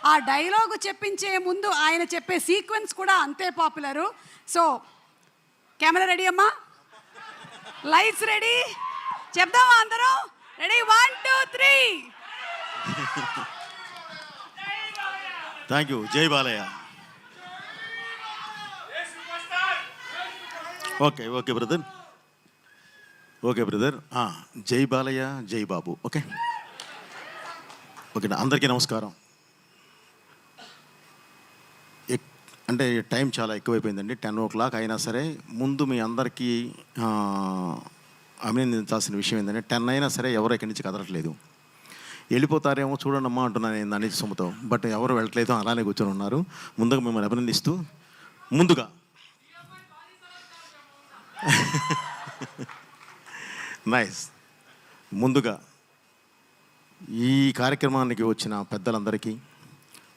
ఆ డైలాగు చెప్పించే ముందు ఆయన చెప్పే సీక్వెన్స్ కూడా అంతే పాపులరు. సో కెమెరా రెడీ అమ్మా, లైట్స్ రెడీ, చెప్దామా అందరం? రెడీ, 1 2 3. Thank you. జై Balayya. Okay okay brother, okay brother. జై బాలయ్య, జై బాబు. ఓకే ఓకే, అందరికీ నమస్కారం. అంటే టైం చాలా ఎక్కువైపోయిందండి, 10 o'clock అయినా సరే ముందు మీ అందరికీ అభినందించాల్సిన విషయం ఏంటంటే 10 అయినా సరే ఎవరు ఎక్కడి నుంచి కదలట్లేదు. వెళ్ళిపోతారేమో చూడండి అమ్మా అంటున్నాను నేను దాని సొమ్ముతో, బట్ ఎవరు వెళ్ళట్లేదు, అలానే కూర్చొని ఉన్నారు. ముందుగా మిమ్మల్ని అభినందిస్తూ ముందుగా నైస్, ముందుగా ఈ కార్యక్రమానికి వచ్చిన పెద్దలందరికీ,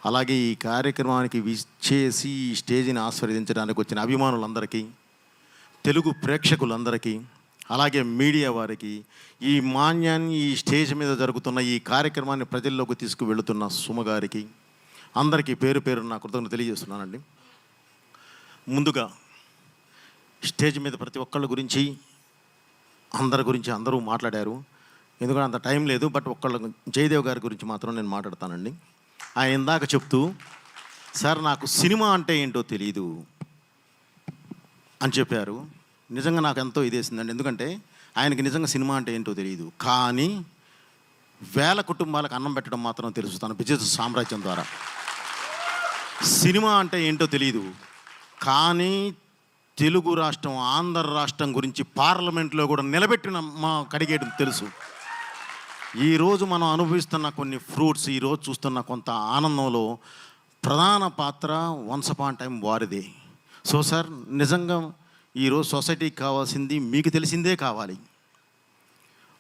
అలాగే ఈ కార్యక్రమానికి విచ్చేసి ఈ స్టేజ్ని ఆస్వాదించడానికి వచ్చిన అభిమానులందరికీ, తెలుగు ప్రేక్షకులందరికీ, అలాగే మీడియా వారికి, ఈ మాన్యాన్ని ఈ స్టేజ్ మీద జరుగుతున్న ఈ కార్యక్రమాన్ని ప్రజల్లోకి తీసుకువెళుతున్న సుమగారికి అందరికీ పేరు పేరు నా కృతజ్ఞతలు తెలియజేస్తున్నానండి. ముందుగా స్టేజ్ మీద ప్రతి ఒక్కళ్ళ గురించి అందరి గురించి అందరూ మాట్లాడారు, ఎందుకంటే అంత టైం లేదు. బట్ జయదేవ్ గారి గురించి మాత్రం నేను మాట్లాడతానండి. ఆయన ఇందాక చెప్తూ, సార్ నాకు సినిమా అంటే ఏంటో తెలియదు అని చెప్పారు. నిజంగా నాకు ఎంతో ఇదేసిందండి, ఎందుకంటే ఆయనకి నిజంగా సినిమా అంటే ఏంటో తెలియదు, కానీ వేల కుటుంబాలకు అన్నం పెట్టడం మాత్రం తెలుసు తన బిజినెస్ సామ్రాజ్యం ద్వారా. సినిమా అంటే ఏంటో తెలియదు, కానీ తెలుగు రాష్ట్రం, ఆంధ్ర రాష్ట్రం గురించి పార్లమెంట్లో కూడా నిలబెట్టిన మా కడిగేయడం తెలుసు. ఈరోజు మనం అనుభవిస్తున్న కొన్ని ఫ్రూట్స్, ఈరోజు చూస్తున్న కొంత ఆనందంలో ప్రధాన పాత్ర వన్స్ అపాన్ టైం వారిదే. సో సార్, నిజంగా ఈరోజు సొసైటీకి కావాల్సింది మీకు తెలిసిందే కావాలి.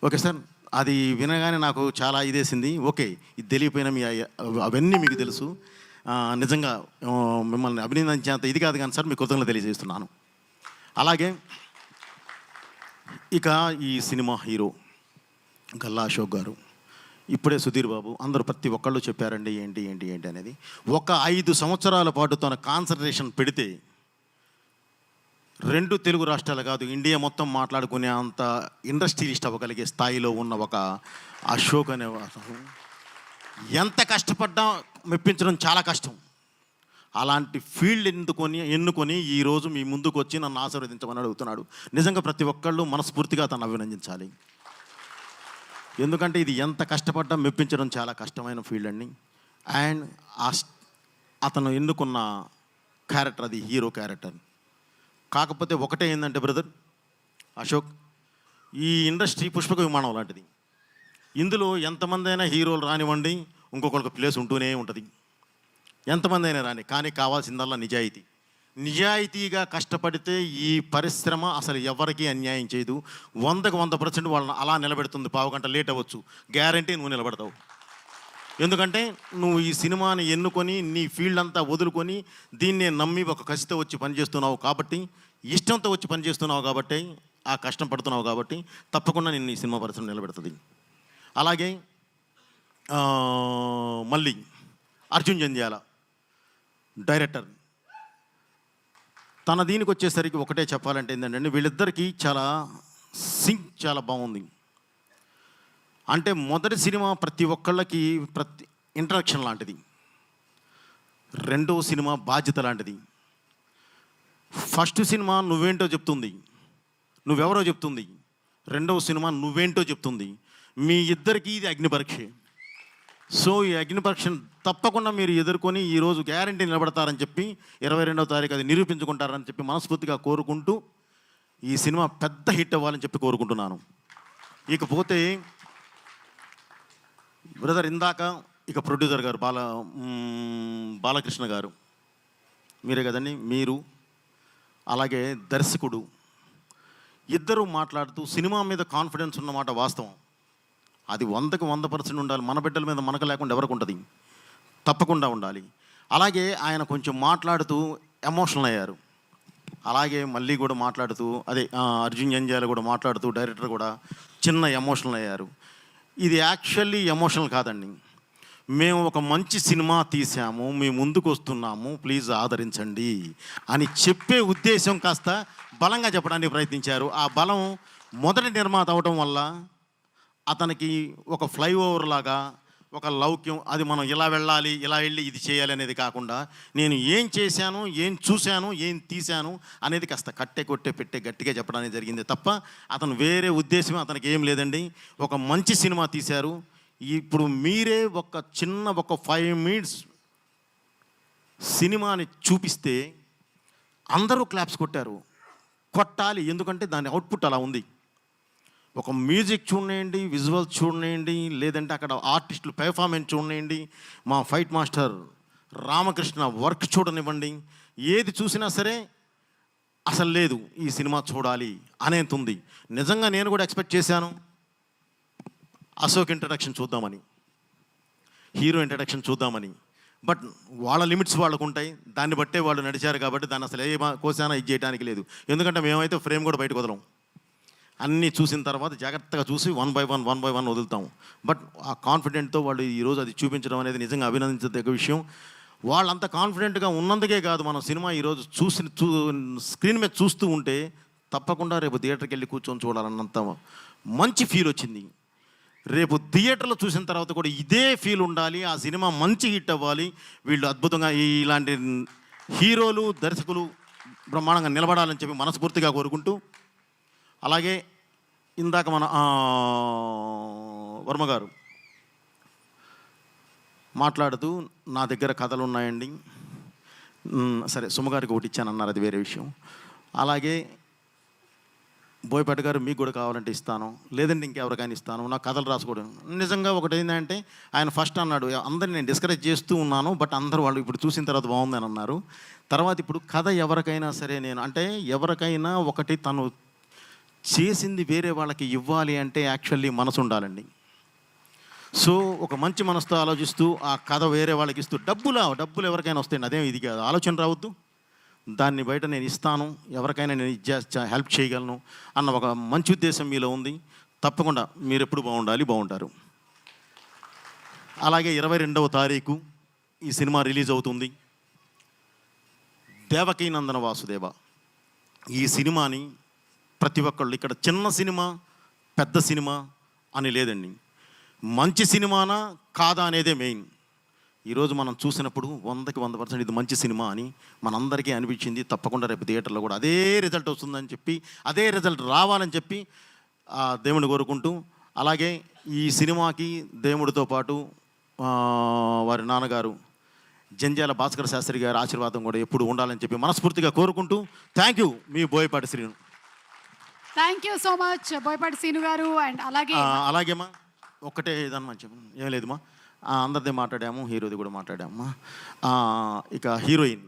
ఓకే సార్, అది వినగానే నాకు చాలా ఇదేసింది. ఓకే, ఇది తెలియపోయినా మీ అవన్నీ మీకు తెలుసు. నిజంగా మిమ్మల్ని అభినందించేంత ఇది కాదు కానీ సార్, మీ కృతజ్ఞతలు తెలియజేస్తున్నాను. అలాగే ఇక ఈ సినిమా హీరో గల్లా అశోక్ గారు, ఇప్పుడే సుధీర్ బాబు, అందరూ ప్రతి ఒక్కళ్ళు చెప్పారండి ఏంటి ఏంటి ఏంటి అనేది. ఒక 5 సంవత్సరాల పాటు తన కాన్సన్ట్రేషన్ పెడితే 2 తెలుగు రాష్ట్రాలు కాదు, ఇండియా మొత్తం మాట్లాడుకునే అంత ఇండస్ట్రియలిస్ట్ అవ్వగలిగే స్థాయిలో ఉన్న ఒక అశోక్ అనే ఎంత కష్టపడ్డా మెప్పించడం చాలా కష్టం. అలాంటి ఫీల్డ్ ఎన్నుకొని ఈరోజు మీ ముందుకు వచ్చి నన్ను ఆశీర్వదించమని అడుగుతున్నాడు. నిజంగా ప్రతి ఒక్కళ్ళు మనస్ఫూర్తిగా తను అభినందించాలి, ఎందుకంటే ఇది ఎంత కష్టపడ్డా మెప్పించడం చాలా కష్టమైన ఫీల్డ్ అండి. అండ్ అతను ఎన్నుకున్న క్యారెక్టర్ అది హీరో క్యారెక్టర్. కాకపోతే ఒకటే ఏంటంటే బ్రదర్ అశోక్, ఈ ఇండస్ట్రీ పుష్పక విమానం లాంటిది. ఇందులో ఎంతమంది అయినా హీరోలు రానివ్వండి, ఇంకొకరికి ప్లేస్ ఉంటూనే ఉంటుంది, ఎంతమంది అయినా రాని, కానీ కావాల్సిందల్లా నిజాయితీ. నిజాయితీగా కష్టపడితే ఈ పరిశ్రమ అసలు ఎవరికీ అన్యాయం చేయదు. 100కి 100% వాళ్ళని అలా నిలబెడుతుంది. పావు గంట లేట్ అవ్వచ్చు, గ్యారంటీ నువ్వు నిలబడతావు. ఎందుకంటే నువ్వు ఈ సినిమాని ఎన్నుకొని నీ ఫీల్డ్ అంతా వదులుకొని దీన్నే నమ్మి ఒక కసితో వచ్చి పనిచేస్తున్నావు కాబట్టి, ఇష్టంతో వచ్చి పనిచేస్తున్నావు కాబట్టి, ఆ కష్టం పడుతున్నావు కాబట్టి తప్పకుండా నిన్ను ఈ సినిమా పరిశ్రమ నిలబెడుతుంది. అలాగే మళ్ళీ అర్జున్ జంధ్యాల డైరెక్టర్, తన దీనికి వచ్చేసరికి ఒకటే చెప్పాలంటే ఏంటంటే వీళ్ళిద్దరికీ చాలా సింక్ చాలా బాగుంది. అంటే మొదటి సినిమా ప్రతి ఒక్కళ్ళకి ఇంట్రడక్షన్ లాంటిది, రెండవ సినిమా బాధ్యత లాంటిది, ఫస్ట్ సినిమా నువ్వేంటో చెప్తుంది, నువ్వెవరో చెప్తుంది, రెండవ సినిమా నువ్వేంటో చెప్తుంది. మీ ఇద్దరికీ ఇది అగ్ని పరీక్ష. సో ఈ అగ్ని పరీక్షను తప్పకుండా మీరు ఎదుర్కొని ఈరోజు గ్యారంటీ నిలబడతారని చెప్పి 22వ తారీఖు అది నిరూపించుకుంటారని చెప్పి మనస్ఫూర్తిగా కోరుకుంటూ ఈ సినిమా పెద్ద హిట్ అవ్వాలని చెప్పి కోరుకుంటున్నాను. ఇకపోతే బ్రదర్ ఇందాక ఇక ప్రొడ్యూసర్ గారు బాలకృష్ణ గారు, మీరే కదండి, మీరు అలాగే దర్శకుడు, ఇద్దరు మాట్లాడుతూ సినిమా మీద కాన్ఫిడెన్స్ ఉన్నమాట వాస్తవం. అది 100కి 100% ఉండాలి. మన బిడ్డల మీద మనకు లేకుండా ఎవరికి ఉంటుంది? తప్పకుండా ఉండాలి. అలాగే ఆయన కొంచెం మాట్లాడుతూ ఎమోషనల్ అయ్యారు. అలాగే మళ్ళీ కూడా మాట్లాడుతూ అర్జున్ జంధ్యాల కూడా మాట్లాడుతూ డైరెక్టర్ కూడా చిన్న ఎమోషనల్ అయ్యారు. ఇది యాక్చువల్లీ ఎమోషనల్ కాదండి. మేము ఒక మంచి సినిమా తీసాము, మీ ముందుకు వస్తున్నాము, ప్లీజ్ ఆదరించండి అని చెప్పే ఉద్దేశం కాస్త బలంగా చెప్పడానికి ప్రయత్నించారు. ఆ బలం మొదటి నిర్మాత అవడం వల్ల అతనికి ఒక ఫ్లైఓవర్ లాగా ఒక లౌక్యం, అది మనం ఇలా వెళ్ళాలి, ఇలా వెళ్ళి ఇది చేయాలి అనేది కాకుండా నేను ఏం చేశాను, ఏం చూశాను, ఏం తీశాను అనేది కాస్త కట్టే కొట్టే పెట్టే గట్టిగా చెప్పడానికి జరిగింది తప్ప అతను వేరే ఉద్దేశం అతనికి ఏం లేదండి. ఒక మంచి సినిమా తీశారు. ఇప్పుడు మీరే ఒక 5 మినిట్స్ సినిమాని చూపిస్తే అందరూ క్లాప్స్ కొట్టారు. కొట్టాలి, ఎందుకంటే దాని అవుట్పుట్ అలా ఉంది. ఒక మ్యూజిక్ చూడండి, విజువల్స్ చూడండి, లేదంటే అక్కడ ఆర్టిస్టులు పెర్ఫార్మెన్స్ చూడండి, మా ఫైట్ మాస్టర్ రామకృష్ణ వర్క్ చూడనివ్వండి, ఏది చూసినా సరే అసలు లేదు ఈ సినిమా చూడాలి అనేంత ఉంది. నిజంగా నేను కూడా ఎక్స్పెక్ట్ చేశాను అశోక్ ఇంట్రడక్షన్ చూద్దామని, హీరో ఇంట్రడక్షన్ చూద్దామని. బట్ వాళ్ళ లిమిట్స్ వాళ్ళకు ఉంటాయి, దాన్ని బట్టే వాళ్ళు నడిచారు. కాబట్టి దాన్ని అసలు ఏ కోసానా ఇది చేయడానికి లేదు. ఎందుకంటే మేమైతే ఫ్రేమ్ కూడా బయటకు వదలం. అన్నీ చూసిన తర్వాత జాగ్రత్తగా చూసి 1 బై 1 వదులుతాము. బట్ ఆ కాన్ఫిడెంట్తో వాళ్ళు ఈరోజు అది చూపించడం అనేది నిజంగా అభినందించదగ్గ విషయం. వాళ్ళంత కాన్ఫిడెంట్గా ఉన్నందుకే కాదు, మనం సినిమా ఈరోజు స్క్రీన్ మీద చూస్తూ ఉంటే తప్పకుండా రేపు థియేటర్కి వెళ్ళి కూర్చొని చూడాలన్నంత మంచి ఫీల్ వచ్చింది. రేపు థియేటర్లో చూసిన తర్వాత కూడా ఇదే ఫీల్ ఉండాలి, ఆ సినిమా మంచి హిట్ అవ్వాలి, వీళ్ళు అద్భుతంగా ఇలాంటి హీరోలు దర్శకులు బ్రహ్మాండంగా నిలబడాలని చెప్పి మనస్ఫూర్తిగా కోరుకుంటూ, అలాగే ఇందాక మన వర్మ గారు మాట్లాడుతూ నా దగ్గర కథలు ఉన్నాయండి, సరే సుమగారికి ఒకటి ఇచ్చానన్నారు, అది వేరే విషయం. అలాగే బోయపాటి గారు మీకు కూడా కావాలంటే ఇస్తాను, లేదంటే ఇంకెవరికైనా ఇస్తాను, నాకు కథలు రాసుకోవడం. నిజంగా ఒకటి ఏంటంటే ఆయన ఫస్ట్ అన్నాడు అందరిని నేను డిస్కరేజ్ చేస్తూ ఉన్నాను, బట్ అందరూ వాళ్ళు ఇప్పుడు చూసిన తర్వాత బాగుందని అన్నారు. తర్వాత ఇప్పుడు కథ ఎవరికైనా సరే నేను అంటే ఎవరికైనా ఒకటి తను చేసింది వేరే వాళ్ళకి ఇవ్వాలి అంటే యాక్చువల్లీ మనసు ఉండాలండి. సో ఒక మంచి మనసుతో ఆలోచిస్తూ ఆ కథ వేరే వాళ్ళకి ఇస్తూ డబ్బులు ఎవరికైనా వస్తాయండి, అదేం ఇది కాదు, ఆలోచన రావద్దు. దాన్ని బయట నేను ఇస్తాను, ఎవరికైనా నేను హెల్ప్ చేయగలను అన్న ఒక మంచి ఉద్దేశం మీలో ఉంది. తప్పకుండా మీరు ఎప్పుడు బాగుంటారు. అలాగే 22వ తారీఖు ఈ సినిమా రిలీజ్ అవుతుంది. దేవకీ నందన వాసుదేవ ఈ సినిమాని ప్రతి ఒక్కళ్ళు ఇక్కడ చిన్న సినిమా పెద్ద సినిమా అని లేదండి, మంచి సినిమానా కాదా అనేదే మెయిన్. ఈరోజు మనం చూసినప్పుడు 100% ఇది మంచి సినిమా అని మనందరికీ అనిపించింది. తప్పకుండా రేపు థియేటర్లో కూడా అదే రిజల్ట్ వస్తుందని చెప్పి, అదే రిజల్ట్ రావాలని చెప్పి దేవుని కోరుకుంటూ, అలాగే ఈ సినిమాకి దేవుడితో పాటు వారి నాన్నగారు జంధ్యాల భాస్కర శాస్త్రి గారి ఆశీర్వాదం కూడా ఎప్పుడు ఉండాలని చెప్పి మనస్ఫూర్తిగా కోరుకుంటూ, thank you me Boyapati Srinu. Thank you so much Boyapati Srinu గారు. అండ్ అలాగేమా ఒక్కటే ఏదన్నా ఏం లేదుమా, అందరిదే మాట్లాడాము, హీరోది కూడా మాట్లాడామమ్మా. ఇక హీరోయిన్